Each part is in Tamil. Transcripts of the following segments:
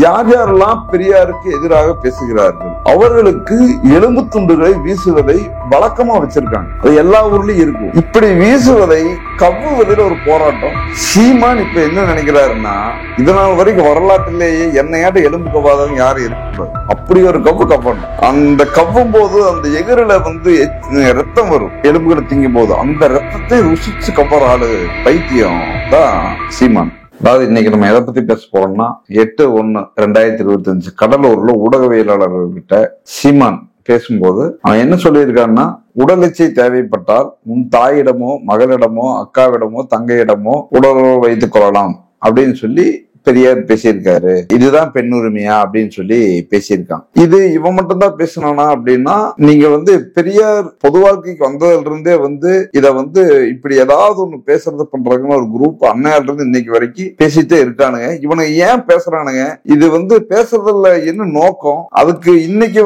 யார் யாரெல்லாம் பெரியாருக்கு எதிராக பேசுகிறார்கள் அவர்களுக்கு எலும்பு துண்டுகளை வீசுவதை வழக்கமா வச்சிருக்காங்க. அது எல்லா ஊர்லயும் இருக்கும். இப்படி வீசுவதை கவ்வுவதில் ஒரு போராட்டம். சீமான் இப்ப என்ன நினைக்கிறாருன்னா, இதனால் வரைக்கும் வரலாற்றிலேயே என்னையாட்ட எலும்பு கவ்வாதவங்க யாரும் இருக்கக்கூடாது, அப்படி ஒரு கவ்வு கவ்வணும். அந்த கவ்வும் போது அந்த எதிரில ரத்தம் வரும். எலும்புகளை திங்கும் போது அந்த ரத்தத்தை ருசிச்சு கவ்வற ஆளு பைத்தியம் தான் சீமான். அதாவது இன்னைக்கு நம்ம எதை பத்தி பேச போறோம்னா, 8/1/2025 கடலூர்ல ஊடகவியலாளர்கள்கிட்ட சீமான் பேசும்போது அவன் என்ன சொல்லியிருக்கான்னா, உடல் இச்சை தேவைப்பட்டால் உன் தாயிடமோ மகளிடமோ அக்காவிடமோ தங்கையிடமோ உடலுறவு வைத்துக் கொள்ளலாம் அப்படின்னு சொல்லி பெரியார் பேசியிருக்காரு. இதுதான் பெண் உரிமையா அப்படின்னு சொல்லி பேசியிருக்கான். இது இவன் மட்டும்தான் பேசினானா அப்படின்னா, நீங்க பெரியார் பொது வாழ்க்கைக்கு வந்ததுல இருந்தே இத இப்படி ஏதாவது ஒண்ணு பேசுறது பண்றாங்கன்னு ஒரு குரூப் அன்னையால இருந்து இன்னைக்கு வரைக்கும் பேசிட்டே இருக்கானுங்க. இவனுக்கு ஏன் பேசுறானுங்க, இது பேசுறதுல என்ன நோக்கம், அதுக்கு இன்னைக்கு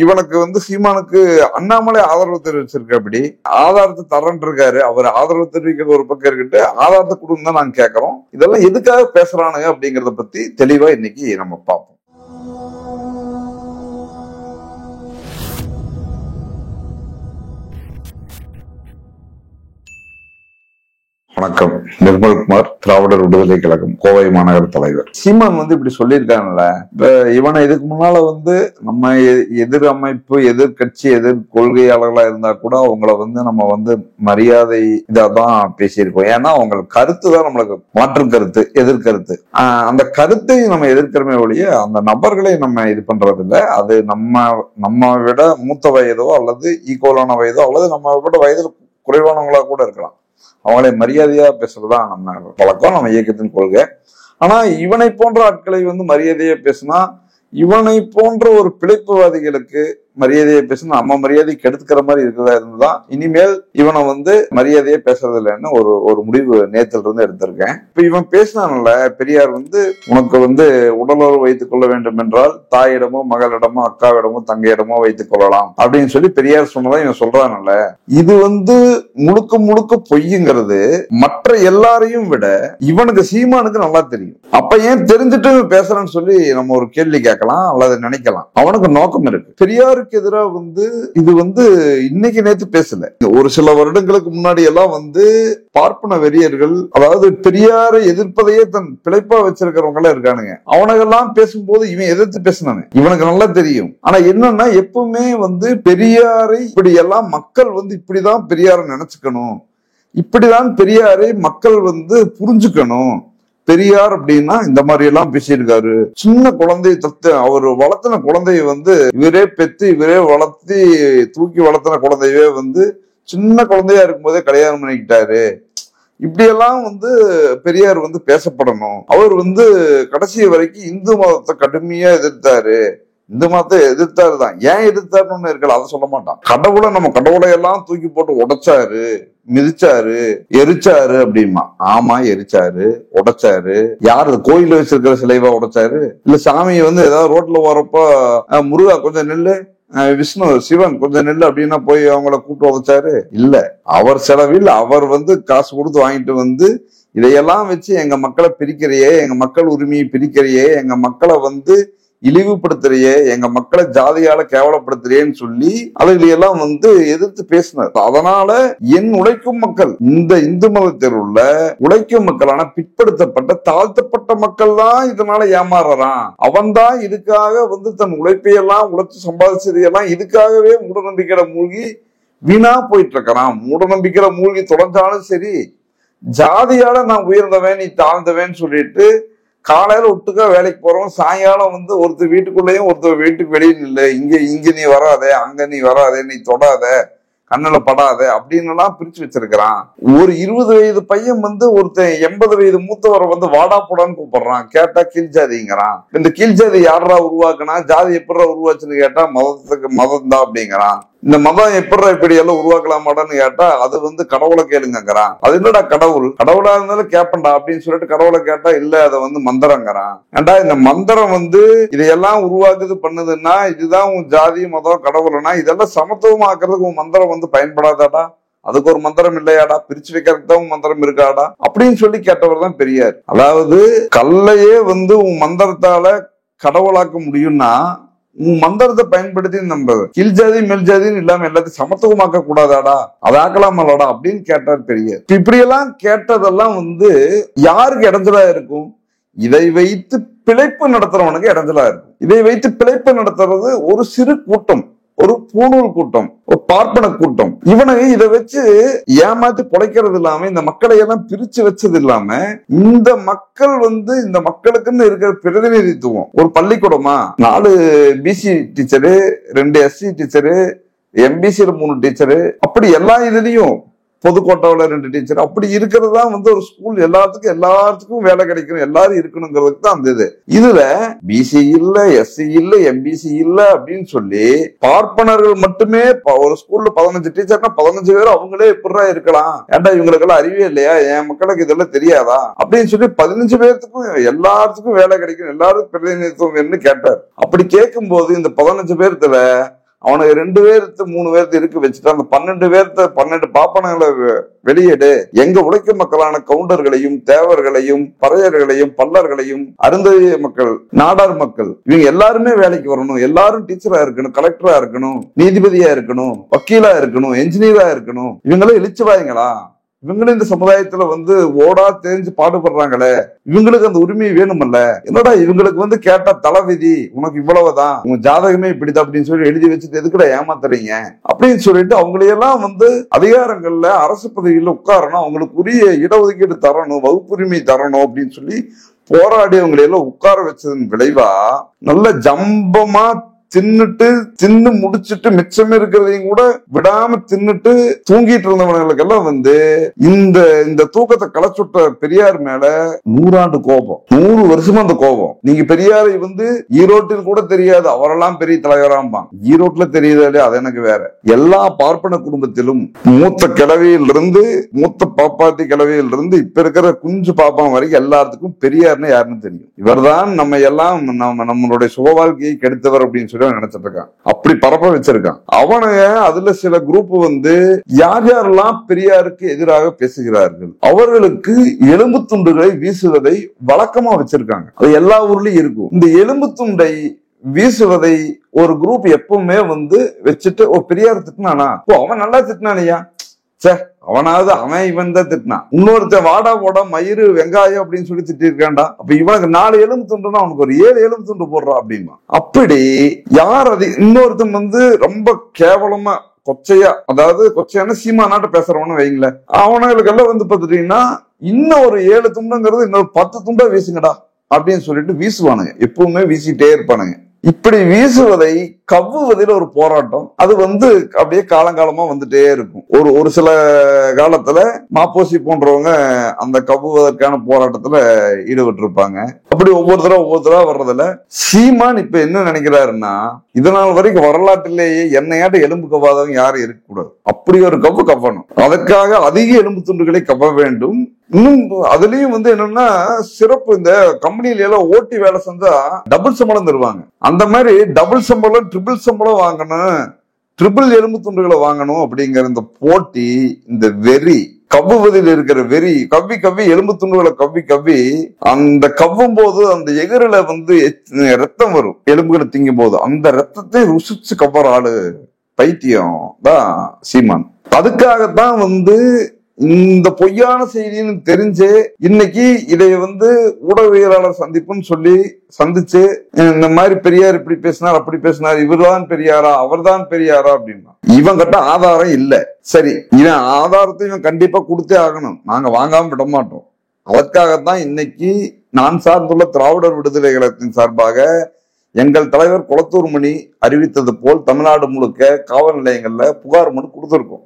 இவனுக்கு சீமானுக்கு அண்ணாமலை ஆதரவு தெரிவிச்சிருக்க, அப்படி ஆதாரத்தை தரன் இருக்காரு. அவர் ஆதரவு தெரிவிக்கிறது ஒரு பக்கம் இருக்கட்டு, ஆதாரத்தை கொடுங்க தான் நாங்க கேட்கறோம். இதெல்லாம் எதுக்காக பேசுறாங்க அப்படிங்கறத பத்தி தெளிவா இன்னைக்கு நம்ம பார்ப்போம். வணக்கம். நிர்மல்குமார், திராவிடர் விடுதலை கழகம் கோவை மாநகர தலைவர். சீமான் இப்படி சொல்லியிருக்காங்கல்ல, இவனை இதுக்கு முன்னால நம்ம எதிர் அமைப்பு, எதிர்கட்சி, எதிர் கொள்கையாளர்களா இருந்தா கூட அவங்கள நம்ம மரியாதை இதாதான் பேசியிருக்கோம். ஏன்னா அவங்க கருத்து தான் நம்மளுக்கு மாற்று கருத்து, எதிர்கருத்து. அந்த கருத்தை நம்ம எதிர்க்கிறமே ஒழிய அந்த நபர்களை நம்ம இது பண்றது இல்லை. அது நம்ம விட மூத்த வயதோ அல்லது ஈக்குவலான வயதோ அல்லது நம்ம விட வயதில் குறைவானவங்களா கூட இருக்கலாம். அவங்களை மரியாதையா பேசுறதுதான் நம்ம பழக்கம், நம்ம இயக்கத்தின் கொள்கை. ஆனா இவனை போன்ற ஆட்களை மரியாதையா பேசினா, இவனை போன்ற ஒரு பிழைப்புவாதிகளுக்கு மரியாதையை பேசணும், நம்ம மரியாதை கெடுத்துக்கிற மாதிரி இருக்கிறதா இருந்துதான் இனிமேல் இவனை மரியாதையே பேசுறது இல்லைன்னு ஒரு முடிவு நேத்துல இருந்து எடுத்திருக்கேன். இப்ப இவன் பேசினான்ல, பெரியார் உனக்கு உடலுறவு வைத்துக் கொள்ள வேண்டும் என்றால் தாயிடமோ மகளிடமோ அக்காவிடமோ தங்கையிடமோ வைத்துக் கொள்ளலாம் அப்படின்னு சொல்லி பெரியார் சொன்னதான் இவன் சொல்றான்ல. இது முழுக்க முழுக்க பொய்யுங்கிறது மற்ற எல்லாரையும் விட இவனுக்கு சீமானுக்கு நல்லா தெரியும். அப்ப ஏன் தெரிஞ்சுட்டு பேசுறான்னு சொல்லி நம்ம ஒரு கேள்வி கேட்கலாம் அல்லது நினைக்கலாம். அவனுக்கு நோக்கம் இருக்கு. பெரியாருக்கு எதிராக இது இன்னைக்கு நேத்து பேசல. ஒரு சில வருடங்களுக்கு முன்னாடி எல்லாம் பார்ப்பன வெறியர்கள், அதாவது பெரியாரை எதிர்ப்பதையே தன் பிழைப்பா வச்சிருக்கிறவங்க எல்லாம் இருக்கானுங்க. அவனுக்கெல்லாம் பேசும்போது இவன் எதிர்த்து பேசினானு இவனுக்கு நல்லா தெரியும். ஆனா என்னன்னா, எப்பவுமே பெரியாரை இப்படி எல்லாம் மக்கள் இப்படிதான் பெரியாரை நினைச்சுக்கணும், இப்படிதான் பெரியாரை மக்கள் புரிஞ்சுக்கணும். பெரியார் அப்படின்னா இந்த மாதிரி எல்லாம் பேசியிருக்காரு. சின்ன குழந்தை அவர் வளர்த்தின குழந்தைய இவரே பெத்து இவரே வளர்த்தி தூக்கி வளர்த்தின குழந்தையவே சின்ன குழந்தையா இருக்கும் போதே கல்யாணம் பண்ணிக்கிட்டாரு. இப்படியெல்லாம் பெரியார் பேசப்படணும். அவர் கடைசி வரைக்கும் இந்து மதத்தை கடுமையா எதிர்த்தாரு. இந்து மதத்தை எதிர்த்தாரு தான். ஏன் எதிர்த்தாருன்னு இருக்கல, அதை சொல்ல மாட்டான். நம்ம கடவுளை எல்லாம் தூக்கி போட்டு உடைச்சாரு, மிதிச்சாரு, எரிச்சாரு அப்படிமா. ஆமா, எரிச்சாரு, உடைச்சாரு. யாரு கோயில வச்சிருக்கிற சிலைவா உடைச்சாரு? இல்ல சாமி ஏதாவது ரோட்ல போறப்ப முருகா கொஞ்சம் நெல்லு, விஷ்ணு சிவன் கொஞ்சம் நெல்லு அப்படின்னா போய் அவங்கள கூப்பிட்டு உடைச்சாரு? இல்ல, அவர் செலவில் அவர் காசு கொடுத்து வாங்கிட்டு இதையெல்லாம் வச்சு எங்க மக்களை பிரிக்கிறையே, எங்க மக்கள் உரிமையை பிரிக்கிறையே, எங்க மக்களை இழிவுபடுத்துறையே, எங்க மக்களை ஜாதியால கேவலப்படுத்துறேன்னு சொல்லி அதையெல்லாம் எதிர்த்து பேசினார். அதனால என் உழைக்கும் மக்கள், இந்த இந்து மதத்தில் உள்ள உழைக்கும் மக்களான பிற்படுத்தப்பட்ட தாழ்த்தப்பட்ட மக்கள் தான் இதனால ஏமாறுறான். அவன் தான் இதுக்காக தன் உழைப்பையெல்லாம் உழைச்சு சம்பாதிச்சதையெல்லாம் இதுக்காகவே மூட நம்பிக்கையில மூழ்கி வீணா போயிட்டு இருக்கிறான். மூட நம்பிக்கையில மூழ்கி தொலைஞ்சாலும் சரி, ஜாதியால நான் உயர்ந்தவன் நீ தாழ்ந்தவன் சொல்லிட்டு காலையில ஒட்டுக்கா வேலைக்கு போறோம், சாயங்காலம் ஒருத்தர் வீட்டுக்குள்ளேயும் ஒருத்தர் வீட்டுக்கு வெளியே இல்லை, இங்க நீ வராதே, அங்க நீ வராதே, நீ தொடாத, கண்ணுல படாத அப்படின்னு எல்லாம் பிரிச்சு வச்சிருக்கிறான். ஒரு 20 வயது பையன் ஒருத்தன் 80 வயது மூத்தவரை வாடா போடான்னு கூப்பிடுறான். கேட்டா கீழ் ஜாதிங்கிறான். இந்த கீழ் ஜாதி யாரா உருவாக்குனா, ஜாதி எப்படா உருவாச்சுன்னு கேட்டா மதம் தான் அப்படிங்கிறான். இந்த மதம் எப்படா இப்படி எல்லாம் உருவாக்கலாமாடான்னு கேட்டா அது கடவுளை கேளுங்கிறான். அது என்னடா கடவுளா இருந்தாலும் கேப்பண்டா அப்படின்னு சொல்லிட்டு கடவுளை கேட்டா இல்ல, அதை மந்திரங்கிறான். ஏண்டா இந்த மந்திரம் இதையெல்லாம் உருவாக்குது பண்ணுதுன்னா, இதுதான் உன் ஜாதி மதம் கடவுள்னா இதெல்லாம் சமத்துவமாக்குறதுக்கு உன் மந்திரம் பயன்படாதாடா? அதுக்கு ஒரு மந்திரம் இல்லையாடா, பிரிச்சு வைக்கிறதுக்கு தான் மந்திரம் இருக்காடா அப்படின்னு சொல்லி கேட்டவர் தான் பெரியார். அதாவது கல்லையே வந்து உன் மந்திரத்தால கடவுளாக்க முடியும்னா உன் மந்திரத்தை பயன்படுத்தி நம்ம கீழ் ஜாதி மேல் ஜாதின்னு இல்லாம எல்லாத்தையும் சமத்துவமாக்க கூடாதாடா, அதை ஆக்கலாமல்லடா அப்படின்னு கேட்டார் பெரியார். இப்படியெல்லாம் கேட்டதெல்லாம் வந்து யாருக்கு இடைஞ்சலா இருக்கும்? இதை வைத்து பிழைப்பு நடத்துறவனுக்கு இடைஞ்சலா இருக்கும். இதை வைத்து பிழைப்பு நடத்துறது ஒரு சிறு கூட்டம், ஒரு பூணூல் கூட்டம், ஒரு பார்ப்பன கூட்டம். இவனுக்கு இதை வச்சு ஏமாத்தி பொழைக்கிறது இல்லாம, இந்த மக்களை எல்லாம் பிரிச்சு வச்சது இல்லாம, இந்த மக்கள் வந்து இந்த மக்களுக்குன்னு இருக்கிற பிரதிநிதித்துவம் ஒரு பள்ளிக்கூடமா 4 பிசி டீச்சரு, 2 எஸ்சி டீச்சரு, எம்பிசியில 3 டீச்சரு, அப்படி எல்லா இதுலயும் பொதுக்கோட்டாவில 2 டீச்சர், அப்படி இருக்கிறது தான் வந்து ஒரு ஸ்கூல். எல்லாத்துக்கும் வேலை கிடைக்கணும், எல்லாரும் இருக்கணுங்கிறதுக்கு தான் அந்த இதுல பிசி இல்ல, எஸ்சி இல்ல, எம்பிசி இல்ல அப்படின்னு சொல்லி பார்ப்பனர்கள் மட்டுமே ஒரு ஸ்கூல்ல 15 டீச்சர்னா 15 பேர் அவங்களே எப்படா இருக்கலாம், ஏன்டா இவங்களுக்கு எல்லாம் அறிவே இல்லையா, என் மக்களுக்கு இதெல்லாம் தெரியாதா அப்படின்னு சொல்லி 15 பேர்த்துக்கும் எல்லாத்துக்கும் வேலை கிடைக்கணும், எல்லாருக்கும் பிரதிநிதித்துவம் கேட்டார். அப்படி கேட்கும் போது இந்த 15 பேர்த்துல அவனுக்கு 2 பேர்த்து 3 பேர்த்து இருக்கு வச்சுட்டு அந்த 12 பாப்பனங்களை வெளியேடு, எங்க உழைக்க மக்களான கவுண்டர்களையும் தேவர்களையும் பறையர்களையும் பல்லர்களையும் அருந்ததிய மக்கள் நாடார் மக்கள் இவங்க எல்லாருமே வேலைக்கு வரணும், எல்லாரும் டீச்சரா இருக்கணும், கலெக்டரா இருக்கணும், நீதிபதியா இருக்கணும், வக்கீலா இருக்கணும், என்ஜினியரா இருக்கணும். இவங்களும் இழிச்சுவாய்ங்களா? இவங்களும் இந்த சமுதாயத்துல வந்து ஓடா தெரிஞ்சு பாடுபடுறாங்களே, இவங்களுக்கு அந்த உரிமை வேணுமல்ல? என்னடா இவங்களுக்கு வந்து கேட்டா தலைவிதி, உனக்கு இவ்வளவுதான், உங்க ஜாதகமே இப்படிதான் அப்படின்னு சொல்லி எழுதி வச்சுட்டு எதுக்குடா ஏமாத்துறீங்க அப்படின்னு சொல்லிட்டு அவங்களையெல்லாம் வந்து அதிகாரங்கள்ல அரசு பதவியில உட்காரணும், அவங்களுக்கு உரிய இடஒதுக்கீடு தரணும், வகுப்புரிமை தரணும் அப்படின்னு சொல்லி போராடி அவங்களையெல்லாம் உட்கார வச்சதன் விளைவா நல்ல ஜம்பமா தின்னு முடிச்சுட்டு மிச்சம் இருக்கிறதையும் கூட விடாம தின்னுட்டு தூங்கிட்டு இருந்தவர்களுக்கெல்லாம் வந்து இந்த தூக்கத்தை களைச்சுட்ட பெரியார் மேல 100 ஆண்டு கோபம், 100 வருஷமா அந்த கோபம். நீங்க பெரியாரை வந்து ஈரோட்டில் கூட தெரியாது, அவரெல்லாம் பெரிய தலைவராம்பாங்க. ஈரோட்ல தெரியுதாலே அது எனக்கு வேற. எல்லா பார்ப்பன குடும்பத்திலும் மூத்த கிழவியிலிருந்து மூத்த பாப்பாத்தி கிழவியிலிருந்து இப்ப இருக்கிற குஞ்சு பாப்பான் வரைக்கும் எல்லாத்துக்கும் பெரியார்னு யாருன்னு தெரியும். இவர்தான் நம்ம எல்லாம் நம்மளுடைய சுக வாழ்க்கையை கெடுத்தவர் அப்படின்னு நினைச்சிட்டு இருக்கான். அப்படி பரப்ப வச்சிருக்கான். அவனுங்க அதுல சில குரூப் வந்து யார் யாரெல்லாம் பெரியாருக்கு எதிராக பேசுகிறார்கள் அவர்களுக்கு எலும்பு துண்டுகளை வீசுவதை வழக்கமா வச்சிருக்காங்க. அது எல்லா ஊர்லயும் இருக்கும். இந்த எலும்பு துண்டை வீசுவதை ஒரு குரூப் எப்பவுமே வந்து வச்சுட்டு ஓ பெரியார் திட்டினானா, ஓ அவன் நல்லா திட்டினானியா, அவனாவது அவன் இவன் தான் திட்டினான், இன்னொருத்த வாடா போடா மயிறு வெங்காயம் அப்படின்னு சொல்லி திட்டி இருக்கான்டா, அப்ப இவனுக்கு 4 எலும்பு துண்டுனா அவனுக்கு ஒரு 7 எலும்பு துண்டு போடுறான் அப்படின்னா. அப்படி யார் அது இன்னொருத்தன் வந்து ரொம்ப கேவலமா கொச்சையா, அதாவது கொச்சையான சீமா நாட்ட பேசுறவனு வைங்களேன், அவனுங்களுக்கெல்லாம் வந்து பாத்துட்டீங்கன்னா இன்னும் ஒரு 7 துண்டுங்கிறது இன்னொரு 10 துண்டா வீசுங்கடா அப்படின்னு சொல்லிட்டு வீசுவானுங்க, எப்பவுமே வீசிட்டே இருப்பானுங்க. இப்படி வீசுவதை கவ்வுவதில் ஒரு போராட்டம், அது வந்து அப்படியே காலங்காலமா வந்துட்டே இருக்கும். ஒரு சில காலத்துல மாப்போசி போன்றவங்க அந்த கவ்வுவதற்கான போராட்டத்துல ஈடுபட்டு இருப்பாங்க. அப்படி ஒவ்வொருத்தரா வர்றதுல சீமான் இப்ப என்ன நினைக்கிறாருன்னா, இதனால் வரைக்கும் வரலாற்றிலேயே என்னையாட்ட எலும்பு கவ்வாதவங்க யாரும் இருக்கக்கூடாது, அப்படி ஒரு கவ்வு கவ்வணும், அதற்காக அதிக எலும்பு துண்டுகளை கவ்வ வேண்டும். இன்னும் அதுலயும் வந்து என்னன்னா சிறப்பு, இந்த கம்பெனில எல்லாம் ஓட்டி வேலை செஞ்சா டபுள் சம்பளம் தருவாங்க. அந்த மாதிரி டபுள் சம்பளம் ட்ரிபிள் சம்பளம் வாங்கணும், ட்ரிபிள் எலும்பு துண்டுகளை வாங்கணும் அப்படிங்கிற இந்த போட்டி, இந்த வெறி, கவ்வுவதில் இருக்கிற வெறி, கவ்வி எலும்பு துண்டுகளை கவ்வி அந்த கவ்வும் போது அந்த எதிரில வந்து ரத்தம் வரும், எலும்புகளை திங்கும் போது அந்த ரத்தத்தை ருசிச்சு கவ்வற ஆளு பைத்தியம் தான் சீமான். அதுக்காகத்தான் வந்து இந்த பொய்யான செய்தின்னு தெரிஞ்சு இன்னைக்கு இதை வந்து ஊடகவியலாளர் சந்திப்புன்னு சொல்லி சந்திச்சு இந்த மாதிரி பெரியார் இப்படி பேசினார் அப்படி பேசினார், இவர்தான் பெரியாரா அவர்தான் பெரியாரா அப்படின்னா இவன் கிட்ட ஆதாரம் இல்ல. சரி, இவன் ஆதாரத்தை இவன் கண்டிப்பா கொடுத்தே ஆகணும், நாங்க வாங்காம விட மாட்டோம். அதற்காகத்தான் இன்னைக்கு நான் சார்ந்துள்ள திராவிடர் விடுதலை கழகத்தின் சார்பாக எங்கள் தலைவர் குளத்தூர் மணி அறிவித்தது போல் தமிழ்நாடு முழுக்க காவல் நிலையங்கள்ல புகார் மனு கொடுத்திருக்கோம்.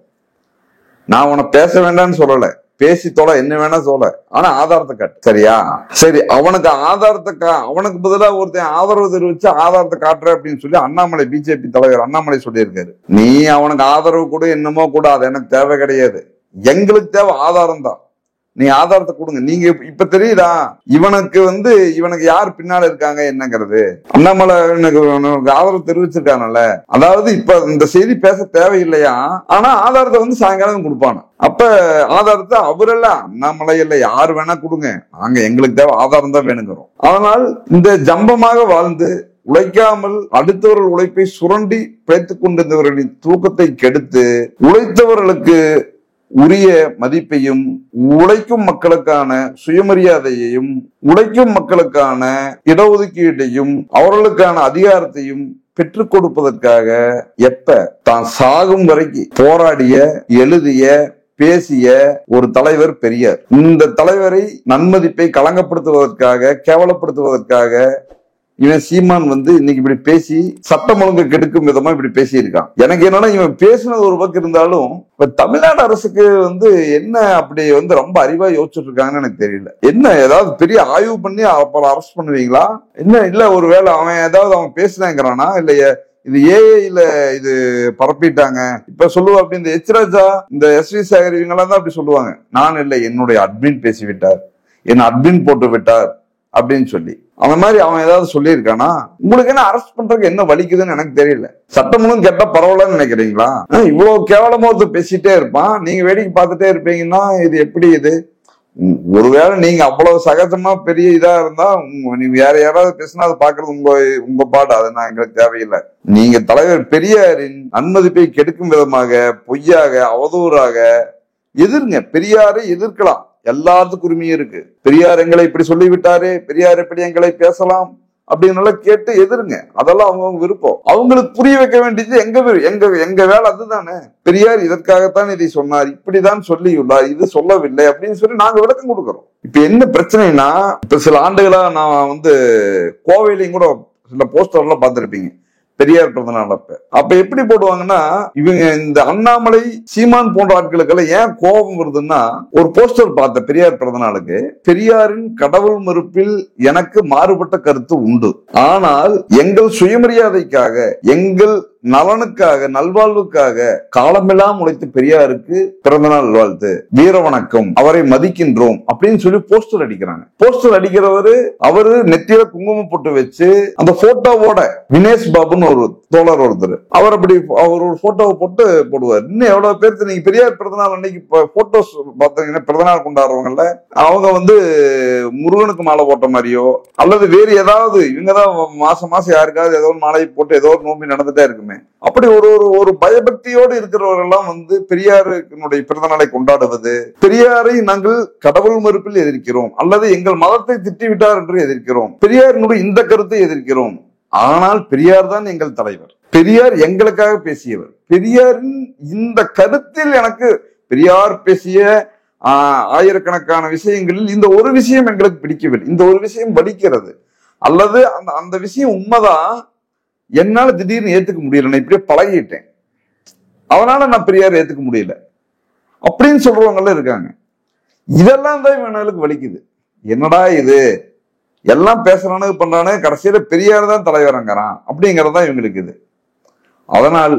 நான் உன பேச வேண்டாம்னு சொல்லல, பேசி தொலை என்ன வேணா சொல்ல, ஆனா ஆதாரத்தை காட்டு. சரியா? சரி, அவனுக்கு ஆதாரத்தை அவனுக்கு பதிலாக ஒருத்தன் ஆதரவு தெரிவிச்சு ஆதாரத்தை காட்டுற அப்படின்னு சொல்லி அண்ணாமலை பிஜேபி தலைவர் அண்ணாமலை சொல்லியிருக்காரு. நீ அவனுக்கு ஆதரவு கூட என்னமோ கூட, அது எனக்கு தேவை கிடையாது, எங்களுக்கு தேவை ஆதாரம் தான். நீ ஆதாரத்தை கொடுங்க. நீங்க இப்ப தெரியுதா இவனுக்கு யார் பின்னால இருக்காங்க என்னங்கிறது. அண்ணாமலை ஆதரவு தெரிவிச்சிருக்காங்கல்ல. அதாவது இப்ப இந்த செய்தி பேச தேவையில்லையா, ஆனா ஆதாரத்தை சாயங்காலம் கொடுப்பான. அப்ப ஆதாரத்தை அவரெல்லாம் அண்ணாமலை இல்ல யார் வேணா கொடுங்க, நாங்க எங்களுக்கு தேவை ஆதாரம் தான் வேணுங்கிறோம். அதனால் இந்த ஜம்பமாக வாழ்ந்து உழைக்காமல் அடுத்தவர்கள் உழைப்பை சுரண்டி பிழைத்துக் கொண்டிருந்தவர்களின் தூக்கத்தை கெடுத்து உழைத்தவர்களுக்கு உரிய மதிப்பையும் உழைக்கும் மக்களுக்கான சுயமரியாதையையும் உழைக்கும் மக்களுக்கான இடஒதுக்கீட்டையும் அவர்களுக்கான அதிகாரத்தையும் பெற்றுக் கொடுப்பதற்காக எப்ப தான் சாகும் வரைக்கும் போராடிய எழுதிய பேசிய ஒரு தலைவர் பெரியார். இந்த தலைவரை நன்மதிப்பை களங்கப்படுத்துவதற்காக கேவலப்படுத்துவதற்காக இவன் சீமான் இன்னைக்கு இப்படி பேசி சட்டம் ஒழுங்கு கெடுக்கும் விதமா இப்படி பேசியிருக்கான். எனக்கு என்னன்னா இவன் பேசினது ஒரு பக்கம் இருந்தாலும் இப்ப தமிழ்நாடு அரசுக்கு என்ன அப்படி ரொம்ப அறிவா யோசிச்சுட்டு இருக்காங்கன்னு எனக்கு தெரியல. என்ன ஏதாவது பெரிய ஆய்வு பண்ணி அப்புறம் அரெஸ்ட் பண்ணுவீங்களா என்ன? இல்ல ஒருவேளை அவன் பேசினாங்கிறானா, இல்லையே இது ஏஐல இது பரப்பிட்டாங்க இப்ப சொல்லுவா அப்படி. இந்த எச்ராஜா இந்த எஸ்வி சேகர் இவங்கெல்லாம் தான் அப்படி சொல்லுவாங்க. நான் இல்லை, என்னுடைய அட்மின் பேசிவிட்டார், என் அட்மின் போட்டு விட்டார் அப்படின்னு சொல்லி. அந்த மாதிரி அவன் ஏதாவது சொல்லியிருக்கானா? உங்களுக்கு என்ன அரெஸ்ட் பண்றதுக்கு என்ன வலிக்குதுன்னு எனக்கு தெரியல. சட்டமும் கேட்டா பரவாயில்லன்னு நினைக்கிறீங்களா? இவ்வளவு கேவலமா பேசிட்டே இருப்பான், நீங்க வேடிக்கை பார்த்துட்டே இருப்பீங்கன்னா இது எப்படி? இது ஒருவேளை நீங்க அவ்வளவு சகஜமா பெரிய இதா இருந்தா நீங்க வேற யாராவது பேசினா அதை பாக்குறது உங்க பாடு, அது நான் எங்களுக்கு தேவையில்லை. நீங்க தலைவர் பெரியாரின் நன்மதிப்பை கெடுக்கும் விதமாக பொய்யாக அவதூறாக எதிர்ங்க. பெரியாரை எதிர்க்கலாம், எல்லாத்துக்கும் உரிமையும் இருக்கு. பெரியார் எங்களை இப்படி சொல்லிவிட்டாரு, பெரியார் எப்படி எங்களை பேசலாம் அப்படின்னு கேட்டு எதிருங்க. அதெல்லாம் அவங்க விருப்பம். அவங்களுக்கு புரிய வைக்க வேண்டியது எங்க வேலை அதுதானே. பெரியார் இதற்காகத்தான் இதை சொன்னார், இப்படிதான் சொல்லியுள்ளார், இது சொல்லவில்லை அப்படின்னு சொல்லி நாங்க விளக்கம் கொடுக்கிறோம். இப்ப என்ன பிரச்சனைனா, இப்ப சில ஆண்டுகளா நான் கோவையிலையும் கூட சில போஸ்டர்லாம் பார்த்திருப்பீங்க பெரியார் பிறந்தநாள் அப்ப எப்படி போடுவாங்கன்னா, இவங்க இந்த அண்ணாமலை சீமான் போன்ற ஆட்களுக்கெல்லாம் ஏன் கோபம் வருதுன்னா, ஒரு போஸ்டர் பார்த்த பெரியார் பிறந்தநாளுக்கு, பெரியாரின் கடவுள் மறுப்பில் எனக்கு மாறுபட்ட கருத்து உண்டு, ஆனால் எங்கள் சுயமரியாதைக்காக எங்கள் நலனுக்காக நல்வாழ்வுக்காக காலமெல்லாம் உழைத்த பெரியாருக்கு பிறந்தநாள் வாழ்த்து, வீர வணக்கம், அவரை மதிக்கின்றோம் அப்படின்னு சொல்லி போஸ்டர் அடிக்கிறாங்க. போஸ்டர் அடிக்கிறவரு அவரு நெத்தியில குங்குமம் போட்டு வச்சு அந்த போட்டோவோட வினேஷ் பாபுன்னு ஒரு தோழர் ஒருத்தர், அவர் ஒரு போட்டோவை போட்டு போடுவார். இன்னும் எவ்வளவு பேருக்கு நீங்க பெரியார் பிறந்தநாள் அன்னைக்கு போட்டோஸ் பார்த்தீங்கன்னா, பிறந்தநாள் கொண்டாடுறவங்கல்ல அவங்க முருகனுக்கு மாலை போட்ட மாதிரியோ அல்லது வேறு ஏதாவது இவங்கதான் மாசம் யாருக்காவது ஏதோ ஒரு மாலை போட்டு ஏதோ ஒரு நோம்பி நடந்துட்டே இருக்குமே. அப்படி ஒரு பயபக்தியோடு இருக்கிறவர்கள்லாம் பெரியாருடைய பிறந்த நாளை கொண்டாடுவது, பெரியாரை நாங்கள் கடவுள் மறுப்பில் எதிர்க்கிறோம் அல்லது எங்கள் மதத்தை திட்டிவிட்டார் என்று எதிர்க்கிறோம், பெரியாரினுடைய இந்த கருத்தை எதிர்க்கிறோம், ஆனால் பெரியார் தான் எங்கள் தலைவர், பெரியார் எங்களுக்காக பேசியவர், பெரியாரின் இந்த கருத்தில் எனக்கு பெரியார் பேசிய ஆயிரக்கணக்கான விஷயங்களில் இந்த ஒரு விஷயம் எங்களுக்கு பிடிக்கவில்லை, இந்த ஒரு விஷயம் வலிக்கிறது அல்லது அந்த விஷயம் உண்மைதான், என்னால திடீர்னு ஏத்துக்க முடியல, நான் இப்படியே பழகிட்டேன், அதனால நான் பெரியார் ஏத்துக்க முடியல அப்படின்னு சொல்றவங்க இருக்காங்க. இதெல்லாம் தான் இவனுக்கு வலிக்குது. என்னடா இது எல்லாம் பேசுறானு பண்றானு, கடைசியில பெரியார் தான் தலைவரங்கிறான் அப்படிங்கறதுதான் இவங்களுக்கு இது. அதனால்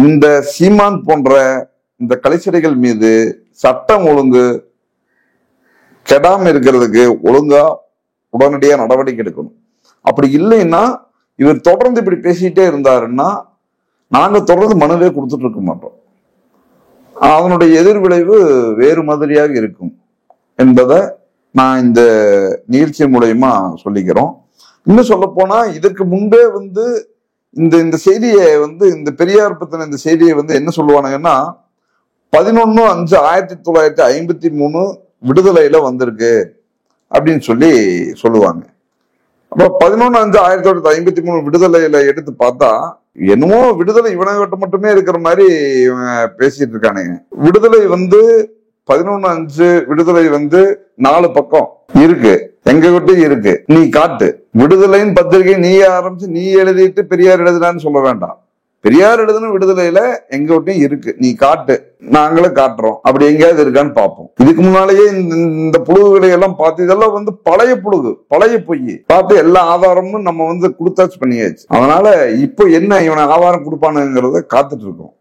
இந்த சீமான் போன்ற இந்த கலைச்சடைகள் மீது சட்டம் ஒழுங்கு கெடாம இருக்கிறதுக்கு ஒழுங்கா உடனடியா நடவடிக்கை எடுக்கணும். அப்படி இல்லைன்னா இவர் தொடர்ந்து இப்படி பேசிட்டே இருந்தாருன்னா நாங்க தொடர்ந்து மனுவே கொடுத்துட்டு இருக்க மாட்டோம். அதனுடைய எதிர்விளைவு வேறு மாதிரியாக இருக்கும் என்பதை நான் இந்த நிகழ்ச்சி மூலயமா சொல்லிக்கிறோம். இன்னும் சொல்ல போனா இதற்கு முன்பே இந்த செய்தியை இந்த பெரியார் பத்தின இந்த செய்தியை என்ன சொல்லுவானுங்கன்னா, 11/5/1953 விடுதலையில வந்திருக்கு அப்படின்னு சொல்லுவாங்க. அப்ப 11/5/1953 விடுதலையில எடுத்து பார்த்தா என்னமோ விடுதலை இவனகிட்ட மட்டுமே இருக்கிற மாதிரி பேசிட்டு இருக்கானுங்க. விடுதலை 11/5 விடுதலை 4 பக்கம் இருக்கு, எங்க கிட்ட இருக்கு, நீ காட்டு. விடுதலைன்னு பத்திரிகை நீ ஆரம்பிச்சு நீ எழுதிட்டு பெரியார் எழுதுனான்னு சொல்ல வேண்டாம். பெரியார் எழுதுன விடுதலையில எங்க விட்டையும் இருக்கு, நீ காட்டு, நாங்களும் காட்டுறோம். அப்படி எங்கேயாவது இருக்கான்னு பார்ப்போம். இதுக்கு முன்னாலேயே இந்த புழுகுகளை எல்லாம் பார்த்து இதெல்லாம் பழைய புழுகு, பழைய பொய் பார்த்து எல்லா ஆதாரமும் நம்ம கொடுத்தாச்சு பண்ணியாச்சு. அதனால இப்போ என்ன இவனை ஆதாரம் கொடுப்பானுங்கிறத காத்துட்டு இருக்கோம்.